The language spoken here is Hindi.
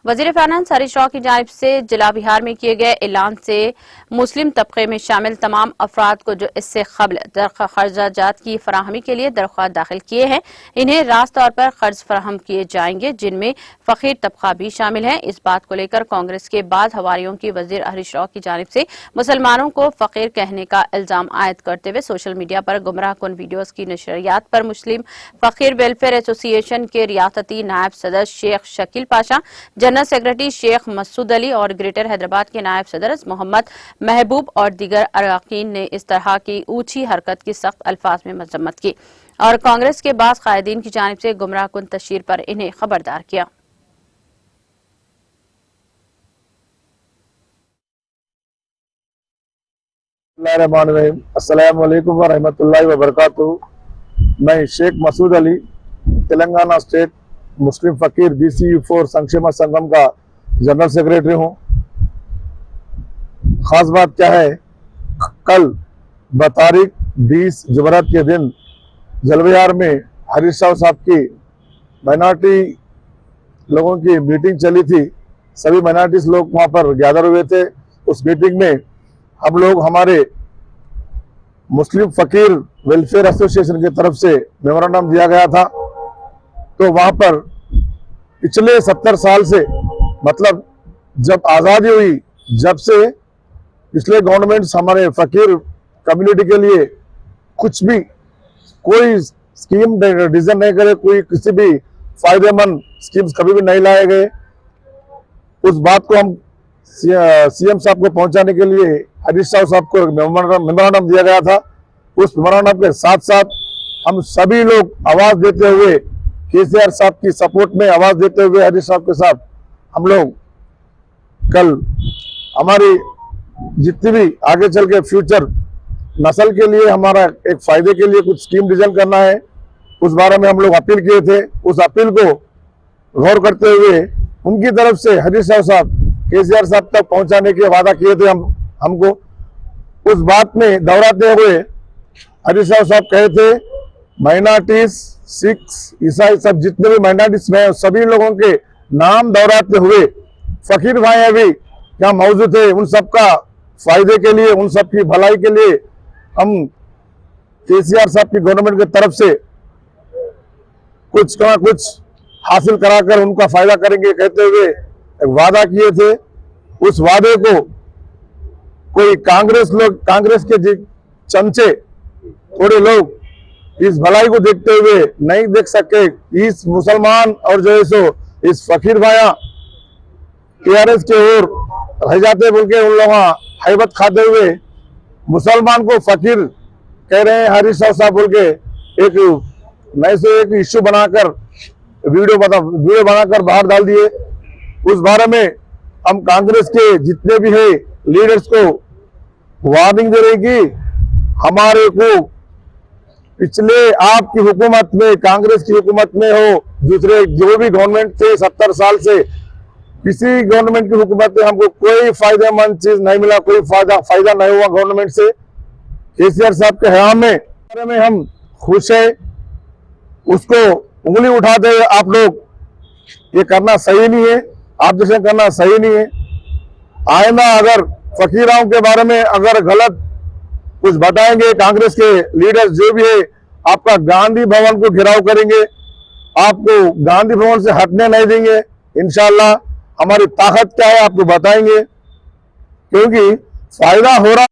वजीर फाइनेंस हरीश राव की जानिब से जिला बिहार में किए गए ऐलान से मुस्लिम तबके में शामिल तमाम अफराद को जो इससे कबल खर्जात की फराहमी के लिए दरख्वास्त दाखिल किए हैं, इन्हें रास तौर पर कर्ज फराहम किए जाएंगे, जिनमें फकीर तबका भी शामिल है। इस बात को लेकर कांग्रेस के बाद हवारियों की वजीर हरीश राव की जानिब से मुसलमानों को फकीर कहने का इल्जाम आयद करते हुए सोशल मीडिया पर गुमराह कुन वीडियोज की नशरियात पर मुस्लिम फकीर वेलफेयर एसोसिएशन के रियासती नायब सदर शेख शकील पाशा, जनरल सेक्रेटरी शेख मसूद अली और ग्रेटर हैदराबाद के नायब सदर मोहम्मद महबूब और दीगर अरकान ने इस तरह की ऊंची हरकत की सख्त अल्फाज में मजम्मत की और कांग्रेस के बाज़ कायदीन की जानिब से गुमराह कुन तशहीर पर इन्हें खबरदार किया। अस्सलाम वालेकुम व रहमतुल्लाहि व बरकातुहू। मैं शेख मसूद अली तेलंगाना स्टेट मुस्लिम फकीर BCU4 संक्षेम संगम का जनरल सेक्रेटरी हूँ। खास बात क्या है, कल बतारीख 20 जुमेरात के दिन जलविहार में हरीश राव साहब की माइनॉरिटी लोगों की मीटिंग चली थी। सभी माइनॉरिटीज लोग वहाँ पर गैदर हुए थे। उस मीटिंग में हम लोग हमारे मुस्लिम फकीर वेलफेयर एसोसिएशन की तरफ से मेमोरेंडम दिया गया था। तो वहां पर पिछले 70 साल से, मतलब जब आज़ादी हुई, जब से पिछले गवर्नमेंट्स हमारे फकीर कम्युनिटी के लिए कुछ भी कोई स्कीम डिजाइन नहीं करे, कोई किसी भी फायदेमंद स्कीम्स कभी भी नहीं लाए गए। उस बात को हम CM साहब को पहुंचाने के लिए हरीश राव साहब को मेमोरेंडम दिया गया था। उस मेमोरेंडम के साथ साथ हम सभी लोग आवाज देते हुए KCR साहब की सपोर्ट में आवाज देते हुए हरीश साहब के साथ हम लोग कल हमारी जितनी भी आगे चल के फ्यूचर नस्ल के लिए हमारा एक फायदे के लिए कुछ स्कीम डिजाइन करना है, उस बारे में हम लोग अपील किए थे। उस अपील को गौर करते हुए उनकी तरफ से हरीश राव साहब KCR साहब तक पहुंचाने के वादा किए थे हमको। उस बात में दोहराते हुए हरीश राव साहब कहे थे, माइनॉरिटीज, सिख्स, ईसाई, सब जितने भी माइनॉरिटीज में सभी लोगों के नाम दोहराते हुए फकीर भाई अभी यहाँ मौजूद है, उन सबका फायदे के लिए, उन सबकी भलाई के लिए हम KCR साहब की गवर्नमेंट की तरफ से कुछ ना कुछ हासिल कराकर उनका फायदा करेंगे कहते हुए एक वादा किए थे। उस वादे को कोई कांग्रेस के चमचे थोड़े लोग इस भलाई को देखते हुए नहीं देख सके। इस मुसलमान और जो है सो इस फकीर भाया TRS के ओर रह जाते बोल के उन लोग हैबत खाते हुए मुसलमान को फकीर कह रहे हैं हरीश राव साहब बोल के एक नए से एक इश्यू बनाकर वीडियो बनाकर बाहर डाल दिए। उस बारे में हम कांग्रेस के जितने भी है लीडर्स को वार्निंग दे रहे कि हमारे को पिछले आपकी हुकूमत में, कांग्रेस की हुकूमत में हो, दूसरे जो भी गवर्नमेंट थे 70 साल से, किसी गवर्नमेंट की हुकूमत में हमको कोई फायदेमंद चीज नहीं मिला, कोई फायदा नहीं हुआ गवर्नमेंट से। KCR साहब के हयाम में हम खुश है। उसको उंगली उठाते हुए आप लोग ये करना सही नहीं है, आप जैसे करना सही नहीं है। आइंदा अगर फकीराओं के बारे में अगर गलत कुछ बताएंगे, कांग्रेस के लीडर्स जो भी है आपका गांधी भवन को घेराव करेंगे, आपको गांधी भवन से हटने नहीं देंगे। इंशाअल्लाह हमारी ताकत क्या है आपको बताएंगे, क्योंकि फायदा हो रहा